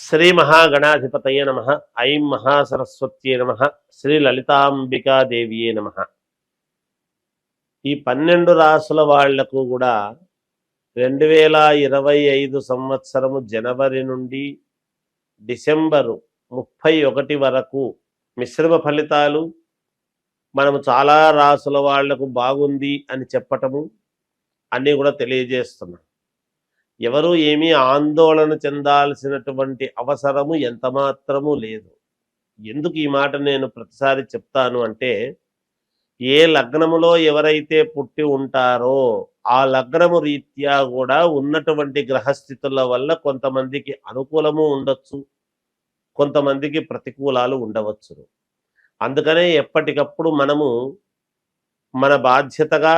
శ్రీ మహాగణాధిపతయ నమ. ఐం మహాసరస్వత్యే నమ. శ్రీ లలితాంబికాదేవియే నమ. ఈ 12 రాసుల వాళ్లకు కూడా 2025 సంవత్సరము జనవరి నుండి డిసెంబరు 31 వరకు మిశ్రమ ఫలితాలు మనము చాలా రాసుల వాళ్లకు బాగుంది అని చెప్పటము అన్నీ కూడా తెలియజేస్తున్నాం. ఎవరు ఏమీ ఆందోళన చెందాల్సినటువంటి అవసరము ఎంతమాత్రము లేదు. ఎందుకు ఈ మాట నేను ప్రతిసారి చెప్తాను అంటే, ఏ లగ్నములో ఎవరైతే పుట్టి ఉంటారో ఆ లగ్నము రీత్యా కూడా ఉన్నటువంటి గ్రహస్థితుల వల్ల కొంతమందికి అనుకూలము ఉండొచ్చు, కొంతమందికి ప్రతికూలాలు ఉండవచ్చు. అందుకనే ఎప్పటికప్పుడు మనము మన బాధ్యతగా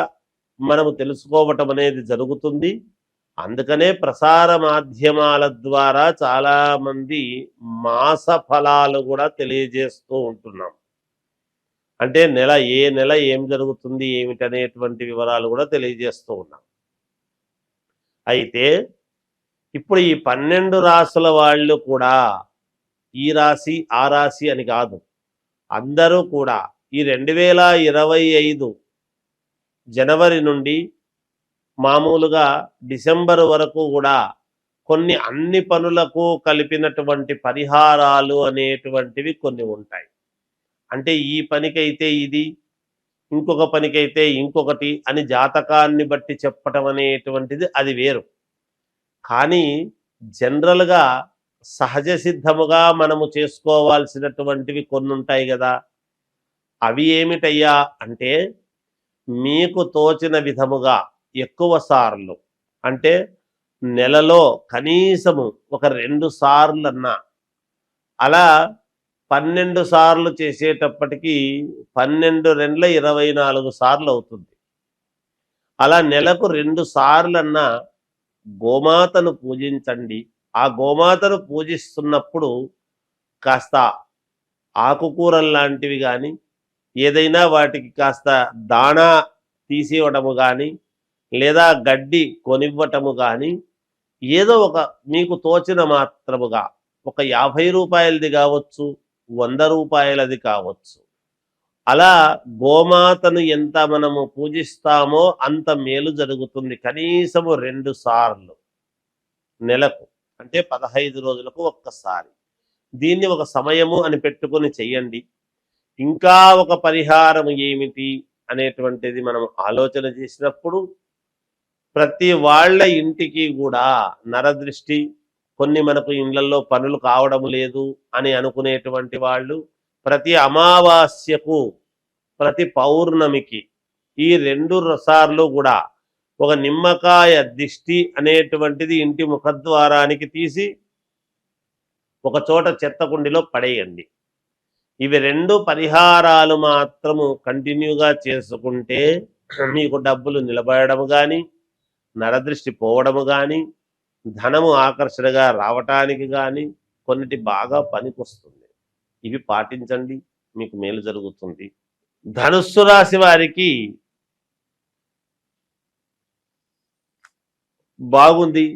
మనము తెలుసుకోవటం అనేది జరుగుతుంది. అందుకనే ప్రసార మాధ్యమాల ద్వారా చాలామంది మాస ఫలాలు కూడా తెలియజేస్తూ ఉంటున్నాం. అంటే ఏ నెల ఏం జరుగుతుంది ఏమిటనేటువంటి వివరాలు కూడా తెలియజేస్తూ ఉన్నాం. అయితే ఇప్పుడు ఈ 12 రాసుల వాళ్ళు కూడా ఈ రాశి ఆ రాశి అని కాదు, అందరూ కూడా ఈ 2025 జనవరి నుండి మామూలుగా డిసెంబర్ వరకు కూడా అన్ని పనులకు కలిపినటువంటి పరిహారాలు అనేటువంటివి కొన్ని ఉంటాయి. అంటే ఈ పనికైతే ఇది, ఇంకొక పనికైతే ఇంకొకటి అని జాతకాన్ని బట్టి చెప్పటం అనేటువంటిది అది వేరు. కానీ జనరల్గా సహజ సిద్ధముగా మనము చేసుకోవాల్సినటువంటివి కొన్ని ఉంటాయి కదా. అవి ఏమిటయ్యా అంటే, మీకు తోచిన విధముగా ఎక్కువ సార్లు, అంటే నెలలో కనీసము ఒక 2 సార్లన్నా, అలా 12 సార్లు చేసేటప్పటికి 12 రెండ్ల 24 సార్లు అవుతుంది. అలా నెలకు 2 సార్లన్నా గోమాతను పూజించండి. ఆ గోమాతను పూజిస్తున్నప్పుడు కాస్త ఆకుకూరలు లాంటివి కానీ, ఏదైనా వాటికి కాస్త దాణా తీసివ్వటము కానీ, లేదా గడ్డి కొనివ్వటము కానీ, ఏదో ఒక మీకు తోచిన మాత్రముగా ఒక 50 రూపాయలది కావచ్చు, 100 రూపాయలది కావచ్చు, అలా గోమాతను ఎంత మనము పూజిస్తామో అంత మేలు జరుగుతుంది. కనీసము 2 సార్లు నెలకు, అంటే 15 రోజులకు ఒక్కసారి. దీన్ని ఒక సమయము అని పెట్టుకొని చెయ్యండి. ఇంకా ఒక పరిహారం ఏమిటి అనేటువంటిది మనం ఆలోచన చేసినప్పుడు, ప్రతి వాళ్ళ ఇంటికి కూడా నరదృష్టి, కొన్ని మనకు ఇళ్లలో పనులు కావడం లేదు అని అనుకునేటువంటి వాళ్ళు ప్రతి అమావాస్యకు, ప్రతి పౌర్ణమికి ఈ 2 సార్లు కూడా ఒక నిమ్మకాయ దిష్టి అనేటువంటిది ఇంటి ముఖద్వారానికి తీసి ఒక చోట చెత్త కుండిలో పడేయండి. ఇవి 2 పరిహారాలు మాత్రము కంటిన్యూగా చేసుకుంటే మీకు డబ్బులు నిలబడము కానీ, నరదృష్టి పోవడము కానీ, ధనము ఆకర్షణగా రావటానికి కానీ కొన్నిటి బాగా పనికొస్తుంది. ఇవి పాటించండి, మీకు మేలు జరుగుతుంది. ధనుస్సు రాశి వారికి బాగుంది.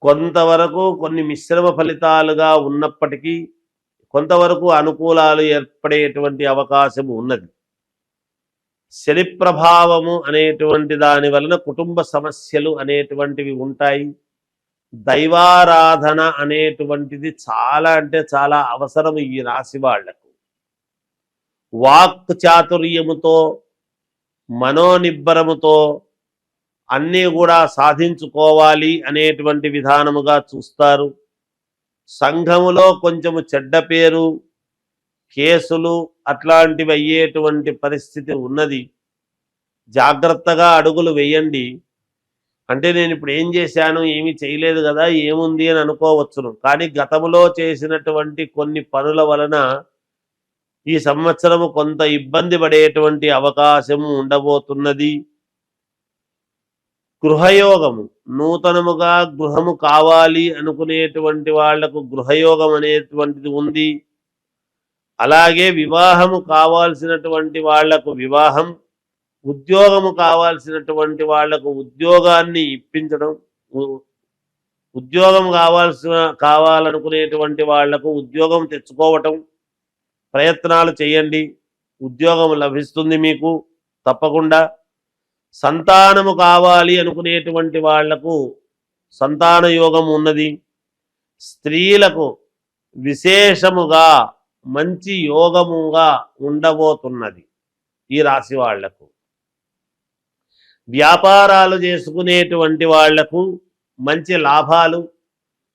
కొంతవరకు కొన్ని మిశ్రమ ఫలితాలుగా ఉన్నప్పటికీ కొంతవరకు అనుకూలాలు ఏర్పడేటువంటి అవకాశం ఉన్నది. శని ప్రభావము అనేటువంటి దాని వలన కుటుంబ సమస్యలు అనేటువంటివి ఉంటాయి. దైవారాధన అనేటువంటిది చాలా అంటే చాలా అవసరం ఈ రాశి వాళ్లకు. వాక్ చాతుర్యముతో, మనోనిబ్బరముతో అన్నీ కూడా సాధించుకోవాలి అనేటువంటి విధానముగా చూస్తారు. సంఘములో కొంచెము చెడ్డ పేరు, కేసులు అట్లాంటివి అయ్యేటువంటి పరిస్థితి ఉన్నది. జాగ్రత్తగా అడుగులు వేయండి. అంటే నేను ఇప్పుడు ఏం చేశాను, ఏమీ చేయలేదు కదా, ఏముంది అని అనుకోవచ్చును. కానీ గతములో చేసినటువంటి కొన్ని పనుల వలన ఈ సంవత్సరము కొంత ఇబ్బంది పడేటువంటి అవకాశం ఉండబోతున్నది. గృహయోగము, నూతనముగా గృహము కావాలి అనుకునేటువంటి వాళ్లకు గృహయోగం అనేటువంటిది ఉంది. అలాగే వివాహము కావాల్సినటువంటి వాళ్లకు వివాహం, ఉద్యోగము కావాల్సినటువంటి వాళ్లకు ఉద్యోగాన్ని ఇప్పించడం, ఉద్యోగం కావాలనుకునేటువంటి వాళ్లకు ఉద్యోగం తెచ్చుకోవటం ప్రయత్నాలు చేయండి, ఉద్యోగం లభిస్తుంది మీకు తప్పకుండా. సంతానము కావాలి అనుకునేటువంటి వాళ్లకు సంతాన యోగం ఉన్నది. స్త్రీలకు విశేషముగా మంచి యోగముగా ఉండబోతున్నది ఈ రాశి వాళ్లకు. వ్యాపారాలు చేసుకునేటువంటి వాళ్లకు మంచి లాభాలు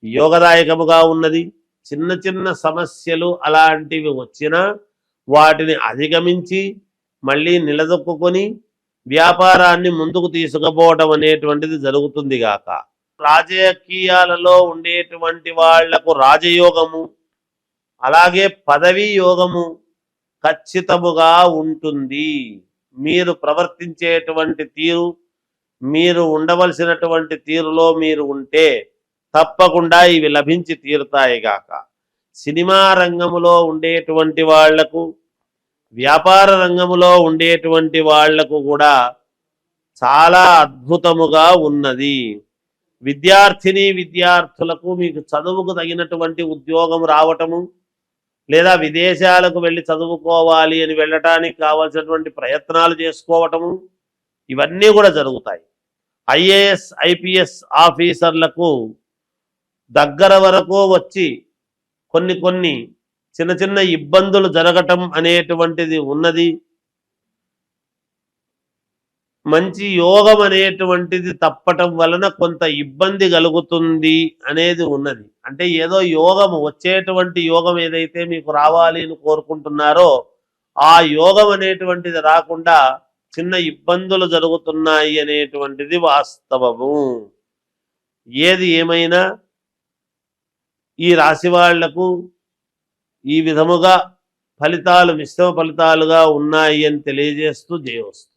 యోగదాయకముగా ఉన్నది. చిన్న చిన్న సమస్యలు అలాంటివి వచ్చినా వాటిని అధిగమించి మళ్ళీ నిలదొక్కుని వ్యాపారాన్ని ముందుకు తీసుకుపోవడం అనేటువంటిది జరుగుతుంది గాక. రాజకీయాలలో ఉండేటువంటి వాళ్లకు రాజయోగము అలాగే పదవీ యోగము ఖచ్చితముగా ఉంటుంది. మీరు ప్రవర్తించేటువంటి తీరు, మీరు ఉండవలసినటువంటి తీరులో మీరు ఉంటే తప్పకుండా ఇవి లభించి తీరుతాయి గాక. సినిమా రంగములో ఉండేటువంటి వాళ్లకు, వ్యాపార రంగములో ఉండేటువంటి వాళ్లకు కూడా చాలా అద్భుతముగా ఉన్నది. విద్యార్థులకు మీకు చదువుకు తగినటువంటి ఉద్యోగం రావటము, లేదా విదేశాలకు వెళ్ళి చదువుకోవాలి అని వెళ్ళటానికి కావాల్సినటువంటి ప్రయత్నాలు చేసుకోవటము, ఇవన్నీ కూడా జరుగుతాయి. ఐఏఎస్ ఐపీఎస్ ఆఫీసర్లకు దగ్గర వరకు వచ్చి కొన్ని చిన్న చిన్న ఇబ్బందులు జరగటం అనేటువంటిది ఉన్నది. మంచి యోగం అనేటువంటిది తప్పటం వలన కొంత ఇబ్బంది కలుగుతుంది అనేది ఉన్నది. అంటే ఏదో యోగం వచ్చేటువంటి యోగం ఏదైతే మీకు రావాలి అని కోరుకుంటున్నారో ఆ యోగం అనేటువంటిది రాకుండా చిన్న ఇబ్బందులు జరుగుతున్నాయి అనేటువంటిది వాస్తవము. ఏది ఏమైనా ఈ రాశి వాళ్లకు ఈ విధముగా ఫలితాలు మిశ్రమ ఫలితాలుగా ఉన్నాయి అని తెలియజేస్తూ జయోస్తు.